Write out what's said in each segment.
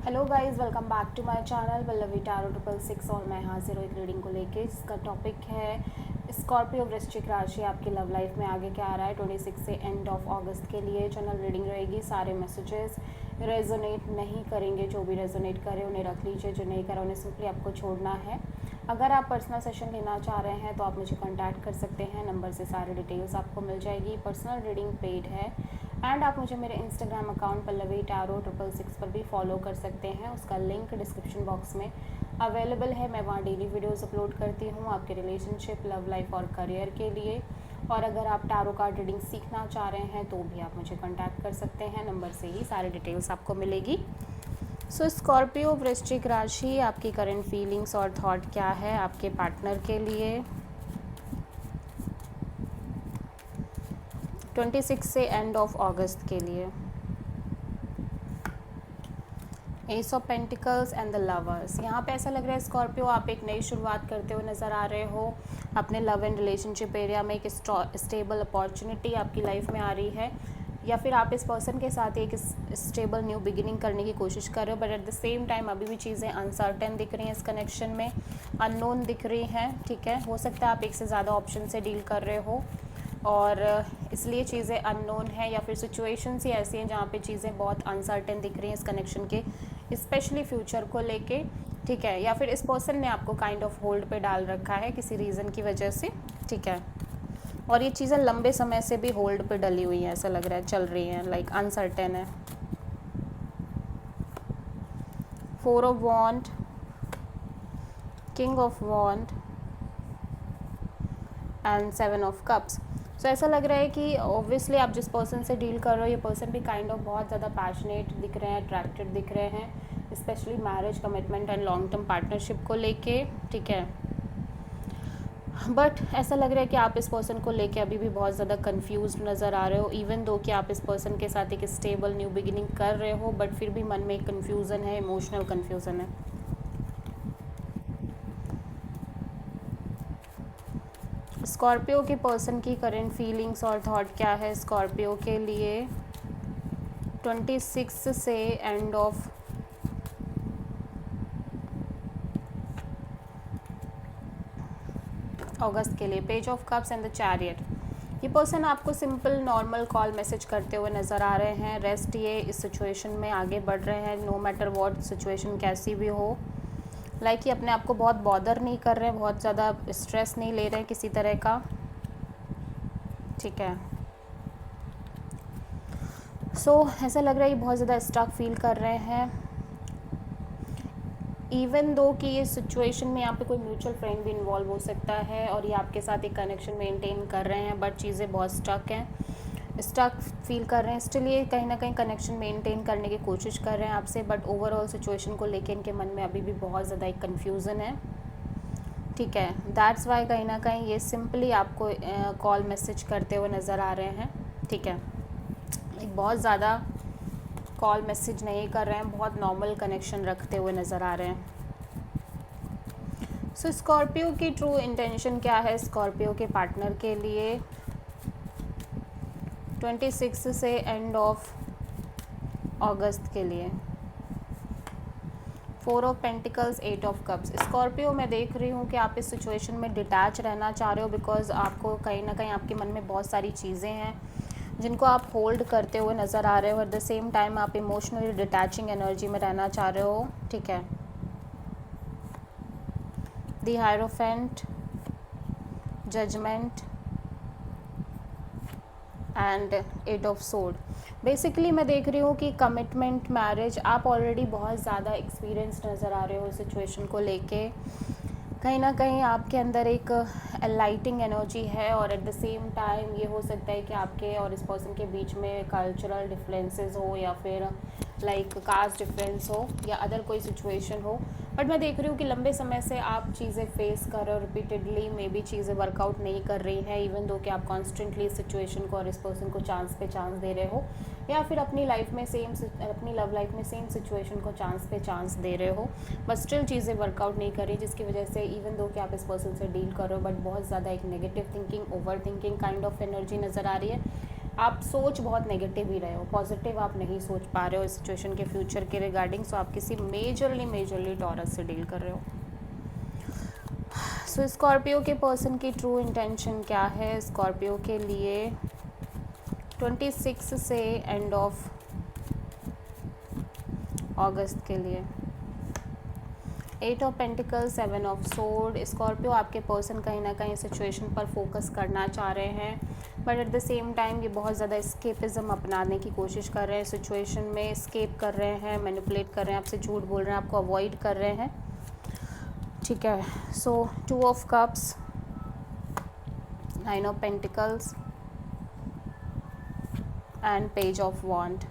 Hello guys, welcome back to my channel Pallavi tarot 666 और मैं हाजिर हूँ एक रीडिंग को लेके। इसका टॉपिक है स्कॉर्पियो वृश्चिक राशि आपकी लव लाइफ में आगे क्या आ रहा है 26 से एंड ऑफ अगस्त के लिए। जनरल रीडिंग रहेगी, सारे मैसेजेस रेजोनेट नहीं करेंगे। जो भी रेजोनेट करे उन्हें रख लीजिए, जो नहीं करा उन्हें सिंपली आपको छोड़ना है। अगर आप पर्सनल सेशन लेना चाह रहे हैं तो आप मुझे कॉन्टैक्ट कर सकते हैं, नंबर से सारी डिटेल्स आपको मिल जाएगी। पर्सनल रीडिंग पेड है एंड आप मुझे मेरे इंस्टाग्राम अकाउंट पल्लवी टैरो 666 पर भी फॉलो कर सकते हैं। उसका लिंक डिस्क्रिप्शन बॉक्स में अवेलेबल है। मैं वहाँ डेली वीडियोस अपलोड करती हूँ आपके रिलेशनशिप, लव लाइफ और करियर के लिए। और अगर आप टैरो कार्ड रीडिंग सीखना चाह रहे हैं तो भी आप मुझे कॉन्टैक्ट कर सकते हैं, नंबर से ही सारी डिटेल्स आपको मिलेगी। सो स्कॉर्पियो वृश्चिक राशि, आपकी करंट फीलिंग्स और थॉट क्या है आपके पार्टनर के लिए 26 से एंड ऑफ अगस्त के लिए। S of pentacles and the lovers. यहाँ पे ऐसा लग रहा है स्कॉर्पियो आप एक नई शुरुआत करते हुए नज़र आ रहे हो। अपने लव एंड रिलेशनशिप एरिया में एक स्टेबल अपॉर्चुनिटी आपकी लाइफ में आ रही है, या फिर आप इस पर्सन के साथ एक स्टेबल न्यू बिगिनिंग करने की कोशिश कर रहे हो। But at the same time अभी भी चीज़ें अनसर्टेन दिख रही हैं, इस कनेक्शन में अननोन दिख रही हैं। ठीक है, हो सकता है आप एक से ज़्यादा ऑप्शन से डील कर रहे हो और इसलिए चीज़ें अननोन है, या फिर सिचुएशंस ही ऐसी हैं जहाँ पे चीज़ें बहुत अनसर्टेन दिख रही हैं इस कनेक्शन के, स्पेशली फ्यूचर को लेके। ठीक है, या फिर इस पर्सन ने आपको काइंड ऑफ होल्ड पे डाल रखा है किसी रीज़न की वजह से। ठीक है, और ये चीज़ें लंबे समय से भी होल्ड पे डली हुई हैं, ऐसा लग रहा है चल रही हैं, लाइक अनसर्टेन है। 4 of wand, king of wand and 7 of cups. So ऐसा लग रहा है कि ऑब्वियसली आप जिस पर्सन से डील कर रहे हो ये पर्सन भी काइंड ऑफ बहुत ज़्यादा पैशनेट दिख रहे हैं, अट्रैक्टेड दिख रहे हैं, specially marriage, commitment and long term partnership को लेके। ठीक है, बट ऐसा लग रहा है कि आप इस पर्सन को लेके अभी भी बहुत ज़्यादा कंफ्यूज नज़र आ रहे हो। इवन दो कि आप इस पर्सन के साथ एक स्टेबल न्यू बिगिनिंग कर रहे हो, बट फिर भी मन में एक कन्फ्यूज़न है, इमोशनल कन्फ्यूज़न है। स्कॉर्पियो के पर्सन की करंट फीलिंग्स और थॉट क्या है स्कॉर्पियो के लिए 26 से एंड ऑफ अगस्त के लिए। Page of cups and the chariot. ये पर्सन आपको सिंपल नॉर्मल कॉल मैसेज करते हुए नज़र आ रहे हैं। रेस्ट ये इस सिचुएशन में आगे बढ़ रहे हैं, नो मैटर व्हाट सिचुएशन कैसी भी हो। लाइक ये अपने आप को बहुत बॉदर नहीं कर रहे हैं, बहुत ज़्यादा स्ट्रेस नहीं ले रहे हैं किसी तरह का। ठीक है, सो ऐसा लग रहा है ये बहुत ज़्यादा स्टक फील कर रहे हैं। इवन दो कि ये सिचुएशन में यहाँ पे कोई म्यूचुअल फ्रेंड भी इन्वॉल्व हो सकता है और ये आपके साथ एक कनेक्शन मेंटेन कर रहे हैं, बट चीज़ें बहुत स्टक हैं, स्टक फील कर रहे हैं। स्टिल ये कहीं ना कहीं कनेक्शन मेंटेन करने की कोशिश कर रहे हैं आपसे, बट ओवरऑल सिचुएशन को लेकर इनके मन में अभी भी बहुत ज़्यादा एक कन्फ्यूज़न है। ठीक है, दैट्स वाई कहीं ना कहीं ये सिंपली आपको कॉल मैसेज करते हुए नज़र आ रहे हैं। ठीक है, एक बहुत ज़्यादा कॉल मैसेज नहीं कर रहे हैं, बहुत नॉर्मल कनेक्शन रखते हुए नज़र आ रहे हैं। सो स्कॉर्पियो की ट्रू इंटेंशन क्या है स्कॉर्पियो के पार्टनर के लिए 26 से एंड ऑफ अगस्त के लिए। 4 of pentacles, 8 of cups. Scorpio मैं देख रही हूँ कि आप इस सिचुएशन में डिटैच रहना चाह रहे हो, बिकॉज आपको कहीं ना कहीं आपके मन में बहुत सारी चीज़ें हैं जिनको आप होल्ड करते हुए नज़र आ रहे हो। एट द सेम टाइम आप इमोशनली डिटैचिंग एनर्जी में रहना चाह रहे हो। ठीक है, the hierophant, judgement and 8 of sword. Basically मैं देख रही हूँ कि कमिटमेंट, मैरिज, आप ऑलरेडी बहुत ज़्यादा एक्सपीरियंस नज़र आ रहे हो सिचुएशन को लेके। कहीं ना कहीं आपके अंदर एक एनलाइटिंग एनर्जी है, और एट द सेम टाइम ये हो सकता है कि आपके और इस पर्सन के बीच में कल्चरल डिफरेंसेस हो, या फिर लाइक कास्ट डिफरेंस हो, या अदर कोई सिचुएशन हो। बट मैं देख रही हूँ कि लंबे समय से आप चीज़ें फेस कर रहे हो, रिपीटेडली मे बी चीज़ें वर्कआउट नहीं कर रही हैं, इवन दो कि आप कॉन्स्टेंटली इस सिचुएशन को और इस पर्सन को चांस पे चांस दे रहे हो, या फिर अपनी लाइफ में अपनी लव लाइफ में सेम सिचुएशन को चांस पे चांस दे रहे हो, बट स्टिल चीज़ें वर्कआउट नहीं कर रही, जिसकी वजह से इवन दो कि आप इस पर्सन से डील कर रहे हो, बट बहुत ज़्यादा एक negative thinking, over thinking kind of energy नज़र आ रही है। आप सोच बहुत नेगेटिव ही रहे हो, पॉजिटिव आप नहीं सोच पा रहे हो इस सिचुएशन के फ्यूचर के रिगार्डिंग। सो आप किसी मेजरली टॉरस से डील कर रहे हो। सो स्कॉर्पियो के पर्सन की ट्रू इंटेंशन क्या है स्कॉर्पियो के लिए 26 से एंड ऑफ अगस्त के लिए? 8 of pentacle, 7 of sword. Scorpio आपके पर्सन कहीं ना कहीं सिचुएशन पर फोकस करना चाह रहे हैं, but at the same time ये बहुत ज़्यादा स्केपिज़म अपनाने की कोशिश कर रहे हैं, सिचुएशन में स्केप कर रहे हैं, मैनिपुलेट कर रहे हैं, आपसे झूठ बोल रहे हैं, आपको अवॉइड कर रहे हैं, ठीक है। So 2 of cups, 9 of pentacles and page of wand.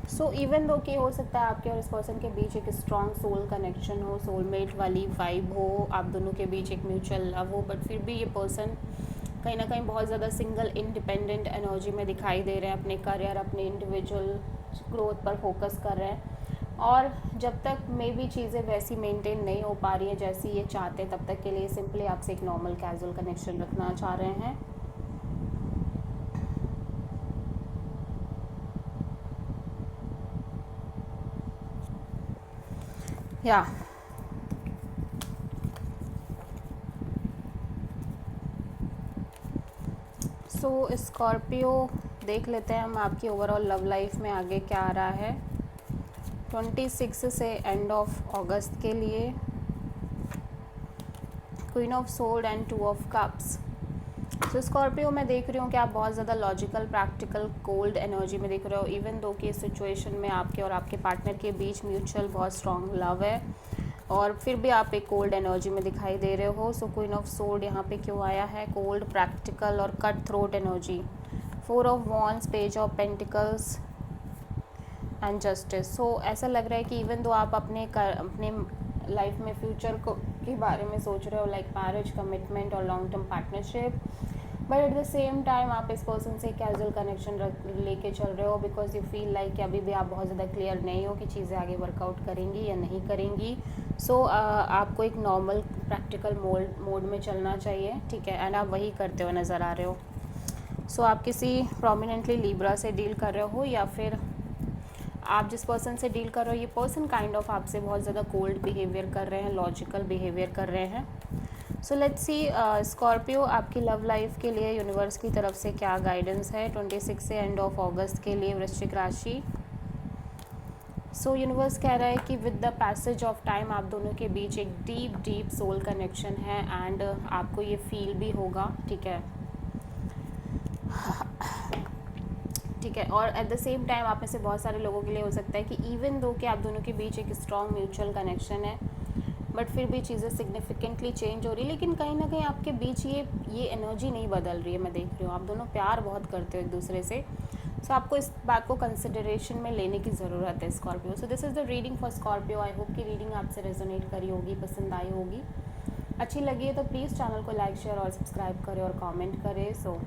So even though कि हो सकता है आपके और इस पर्सन के बीच एक स्ट्रॉन्ग सोल कनेक्शन हो, सोलमेट वाली वाइब हो, आप दोनों के बीच एक म्यूचुअल लव हो, बट फिर भी ये पर्सन कहीं ना कहीं बहुत ज़्यादा सिंगल इंडिपेंडेंट एनर्जी में दिखाई दे रहे हैं, अपने करियर, अपने इंडिविजुअल ग्रोथ पर फोकस कर रहे हैं। और जब तक मे भी चीज़ें वैसी मेंटेन नहीं हो पा रही हैं जैसी ये चाहते हैं, तब तक के लिए सिंपली आपसे एक नॉर्मल कैजुअल कनेक्शन रखना चाह रहे हैं। या सो स्कॉर्पियो देख लेते हैं हम आपकी ओवरऑल लव लाइफ में आगे क्या आ रहा है 26 से एंड ऑफ अगस्त के लिए। Queen of sword and 2 of cups. So Scorpio मैं देख रही हूँ कि आप बहुत ज़्यादा लॉजिकल, प्रैक्टिकल, कोल्ड एनर्जी में देख रहे हो, इवन दो कि इस सिचुएशन में आपके और आपके पार्टनर के बीच म्यूचुअल बहुत स्ट्रॉन्ग लव है, और फिर भी आप एक कोल्ड एनर्जी में दिखाई दे रहे हो। सो क्वीन ऑफ सोर्ड यहाँ पे क्यों आया है? कोल्ड, प्रैक्टिकल और cut throat energy. 4 of wands, page of pentacles and justice. So ऐसा लग रहा है कि इवन दो आप अपने लाइफ में फ्यूचर को के बारे में सोच रहे हो, लाइक मैरिज, कमिटमेंट और long term partnership, but at the same time आप इस पर्सन से कैजुअल कनेक्शन लेके चल रहे हो, बिकॉज यू फील लाइक कि अभी भी आप बहुत ज़्यादा क्लियर नहीं हो कि चीज़ें आगे वर्कआउट करेंगी या नहीं करेंगी। सो आपको एक नॉर्मल प्रैक्टिकल मोड में चलना चाहिए, ठीक है, एंड आप वही करते हुए नज़र आ रहे हो। सो आप किसी प्रोमिनेंटली लिब्रा से डील कर रहे हो, या फिर आप जिस पर्सन से डील कर रहे हो ये पर्सन काइंड ऑफ आपसे बहुत ज़्यादा कोल्ड बिहेवियर कर रहे हैं, लॉजिकल बिहेवियर कर रहे हैं। सो लेट्स सी स्कॉर्पियो आपकी लव लाइफ के लिए यूनिवर्स की तरफ से क्या गाइडेंस है 26 से एंड ऑफ अगस्त के लिए वृश्चिक राशि। सो यूनिवर्स कह रहा है कि with the passage of time आप दोनों के बीच एक डीप सोल कनेक्शन है, एंड आपको ये फील भी होगा, ठीक है, ठीक है। और एट द सेम टाइम आप में से बहुत सारे लोगों के लिए हो सकता है कि इवन दो कि आप दोनों के बीच एक स्ट्रॉन्ग म्यूचुअल कनेक्शन है, बट फिर भी चीज़ें सिग्निफिकेंटली चेंज हो रही है, लेकिन कहीं ना कहीं आपके बीच ये एनर्जी नहीं बदल रही है। मैं देख रही हूँ आप दोनों प्यार बहुत करते हो एक दूसरे से। सो आपको इस बात को कंसिडरेशन में लेने की ज़रूरत है Scorpio. So this is the reading for Scorpio. I hope कि रीडिंग आपसे रेजोनेट करी होगी, पसंद आई होगी, अच्छी लगी है तो प्लीज़ चैनल को लाइक, शेयर और सब्सक्राइब करें और कमेंट करें। सो